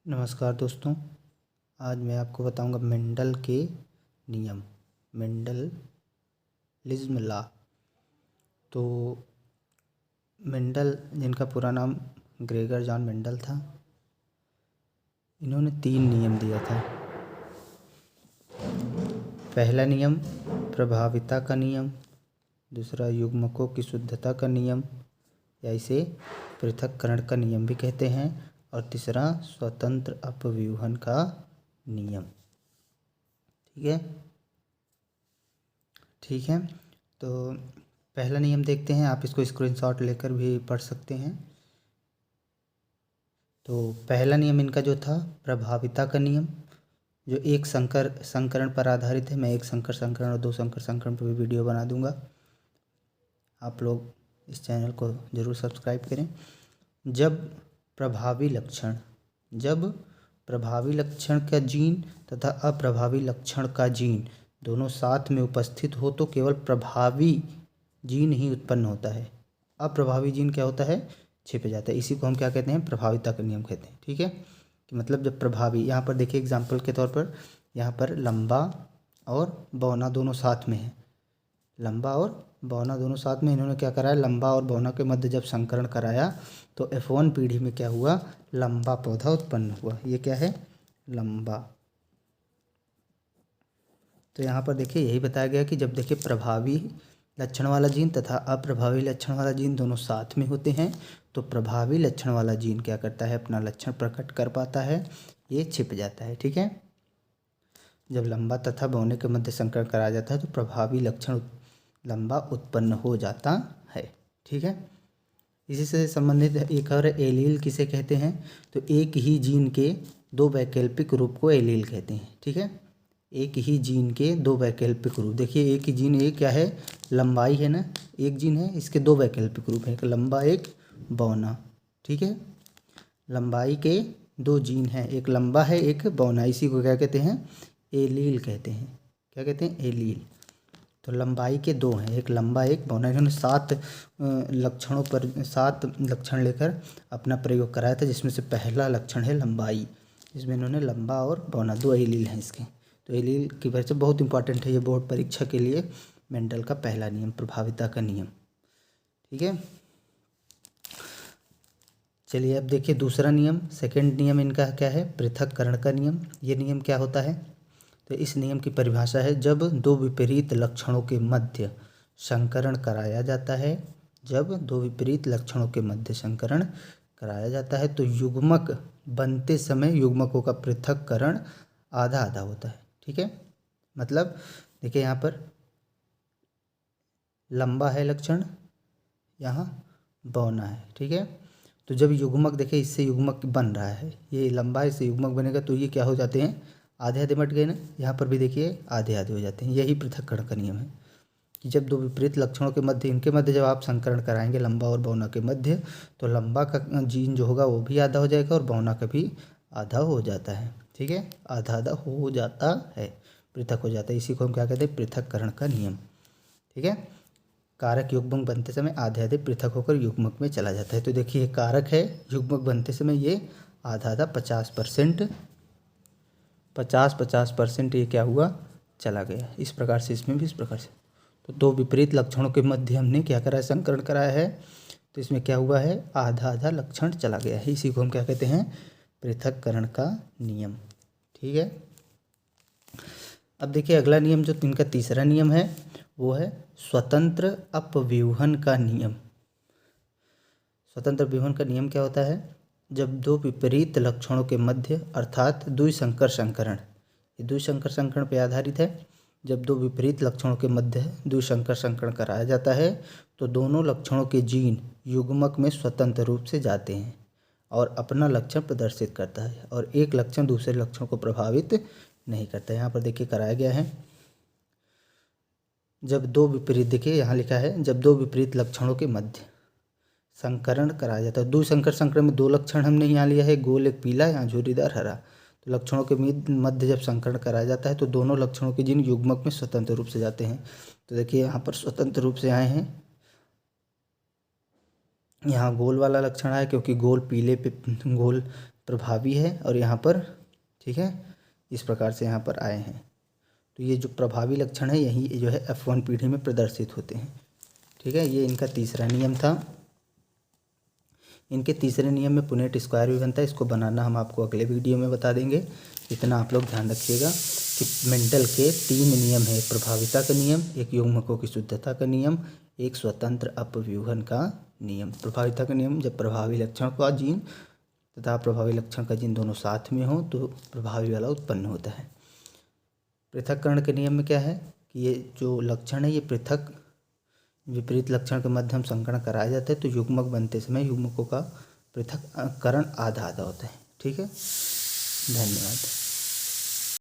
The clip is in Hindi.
नमस्कार दोस्तों। आज मैं आपको बताऊंगा मेंडल के नियम, मेंडलिज्म लॉ। तो मेंडल, जिनका पूरा नाम ग्रेगर जॉन मेंडल था, इन्होंने 3 नियम दिया था। पहला नियम प्रभाविता का नियम, दूसरा युग्मकों की शुद्धता का नियम या इसे पृथक्करण का नियम भी कहते हैं, और तीसरा स्वतंत्र अपव्यूहन का नियम। ठीक है। तो पहला नियम देखते हैं, आप इसको स्क्रीनशॉट लेकर भी पढ़ सकते हैं। तो पहला नियम इनका जो था प्रभाविता का नियम, जो एक संकरण पर आधारित है। मैं एक संकरण और 2 संकरण पर भी वीडियो बना दूंगा, आप लोग इस चैनल को ज़रूर सब्सक्राइब करें। जब प्रभावी लक्षण का जीन तथा अप्रभावी लक्षण का जीन दोनों साथ में उपस्थित हो तो केवल प्रभावी जीन ही उत्पन्न होता है। अप्रभावी जीन क्या होता है? छिप जाता है। इसी को हम क्या कहते हैं? प्रभाविता का नियम कहते हैं। ठीक है, कि मतलब जब प्रभावी, यहाँ पर देखिए एग्जाम्पल के तौर पर, यहाँ पर लंबा और बौना दोनों साथ में है। लंबा और बौना दोनों साथ में, इन्होंने क्या कराया? लंबा और बौना के मध्य जब संकरण कराया तो F1 पीढ़ी में क्या हुआ? लंबा पौधा उत्पन्न हुआ। ये क्या है? लंबा। तो यहाँ पर देखिए यही बताया गया कि जब देखिए प्रभावी लक्षण वाला जीन तथा अप्रभावी लक्षण वाला जीन दोनों साथ में होते हैं तो प्रभावी लक्षण वाला जीन क्या करता है? अपना लक्षण प्रकट कर पाता है, ये छिप जाता है। ठीक है, जब लंबा तथा बौने के मध्य संकरण कराया जाता है तो प्रभावी लक्षण लंबा उत्पन्न हो जाता है। ठीक है, इसी से संबंधित एक और एलील किसे कहते हैं? तो एक ही जीन के 2 वैकल्पिक रूप को एलील कहते हैं। ठीक है, एक ही जीन के 2 वैकल्पिक रूप। देखिए एक ही जीन, एक क्या है? लंबाई है ना, एक जीन है, इसके 2 वैकल्पिक रूप हैं, एक लंबा एक बौना। ठीक है, लंबाई के 2 जीन हैं, एक लंबा है एक बौना, इसी को क्या कहते हैं? एलील कहते हैं। क्या कहते हैं? एलील। तो लंबाई के 2 हैं, एक लंबा एक बौना। इन्होंने 7 लक्षण लेकर अपना प्रयोग कराया था, जिसमें से पहला लक्षण है लंबाई, जिसमें इन्होंने लंबा और बौना 2 एलील हैं इसके। तो एलील की वजह से बहुत इंपॉर्टेंट है ये बोर्ड परीक्षा के लिए, मेंडल का पहला नियम, प्रभाविता का नियम। ठीक है, चलिए अब देखिए दूसरा नियम, सेकंड नियम इनका क्या है? पृथक्करण का नियम। ये नियम क्या होता है? तो इस नियम की परिभाषा है, जब 2 विपरीत लक्षणों के मध्य संकरण कराया जाता है, जब 2 विपरीत लक्षणों के मध्य संकरण कराया जाता है तो युग्मक बनते समय युग्मकों का पृथक्करण आधा आधा होता है। ठीक है, मतलब देखिए यहाँ पर लंबा है लक्षण, यहाँ बौना है। ठीक है, तो जब युग्मक, देखिए इससे युग्मक बन रहा है, ये लंबा है, इससे युग्मक बनेगा तो ये क्या हो जाते हैं? आधे आधे मट गए ना। यहाँ पर भी देखिए आधे आधे हो जाते हैं। यही पृथक्करण का नियम है कि जब 2 विपरीत लक्षणों के मध्य, इनके मध्य जब आप संकरण कराएंगे लंबा और बौना के मध्य, तो लंबा का जीन जो होगा वो भी आधा हो जाएगा और बौना का भी आधा हो जाता है। ठीक है, आधा आधा हो जाता है, पृथक हो जाता है। इसी को हम क्या कहते हैं? पृथक्करण का नियम। ठीक है, कारक युग्मक बनते समय आधे आधे पृथक होकर युग्मक में चला जाता है। तो देखिए कारक है, युग्मक बनते समय ये आधा आधा 50% ये क्या हुआ? चला गया। इस प्रकार से इसमें भी इस प्रकार से। तो 2 विपरीत लक्षणों के मध्य हमने क्या कराया? संकरण कराया है, तो इसमें क्या हुआ है? आधा आधा लक्षण चला गया है। इसी को हम क्या कहते हैं? पृथक्करण का नियम। ठीक है, अब देखिए अगला नियम जो इनका तीसरा नियम है वो है स्वतंत्र अपव्यूहन का नियम। स्वतंत्र अपव्यूहन का नियम क्या होता है? जब 2 विपरीत लक्षणों के मध्य अर्थात द्विसंकर संकरण, ये द्विसंकर संकरण पर आधारित है। जब 2 विपरीत लक्षणों के मध्य द्विसंकर संकरण कराया जाता है तो दोनों लक्षणों के जीन युग्मक में स्वतंत्र रूप से जाते हैं और अपना लक्षण प्रदर्शित करता है, और एक लक्षण दूसरे लक्षण को प्रभावित नहीं करता। यहाँ पर देखिए कराया गया है, जब 2 विपरीत, देखिए यहाँ लिखा है, जब 2 विपरीत लक्षणों के मध्य संकरण कराया जाता है। द्विसंकर संकरण में 2 लक्षण हमने यहाँ लिया है, गोल एक पीला, यहाँ झुर्रीदार हरा। तो लक्षणों के मध्य जब संकरण कराया जाता है तो दोनों लक्षणों के जीन युग्मक में स्वतंत्र रूप से जाते हैं। तो देखिए यहाँ पर स्वतंत्र रूप से आए हैं, यहाँ गोल वाला लक्षण आया क्योंकि गोल पीले पे गोल प्रभावी है और यहाँ पर, ठीक है, इस प्रकार से यहाँ पर आए हैं। तो ये जो प्रभावी लक्षण है यही जो है F1 पीढ़ी में प्रदर्शित होते हैं। ठीक है, ये इनका तीसरा नियम था। इनके तीसरे नियम में पुनेट स्क्वायर भी बनता है, इसको बनाना हम आपको अगले वीडियो में बता देंगे। इतना आप लोग ध्यान रखिएगा कि मेंडल के 3 नियम है, प्रभाविता का नियम, एक युग्मकों की शुद्धता का नियम, एक स्वतंत्र अपव्यूहन का नियम। प्रभाविता का नियम, जब प्रभावी लक्षण का जीन तथा प्रभावी लक्षण का जीन दोनों साथ में हो तो प्रभावी वाला उत्पन्न होता है। पृथक्करण के नियम में क्या है कि ये जो लक्षण है ये पृथक विपरीत लक्षण के मध्य हम संकरण कराया जाता है, तो युग्मक बनते समय युग्मकों का पृथक्करण आधा आधा होता है। ठीक है, धन्यवाद।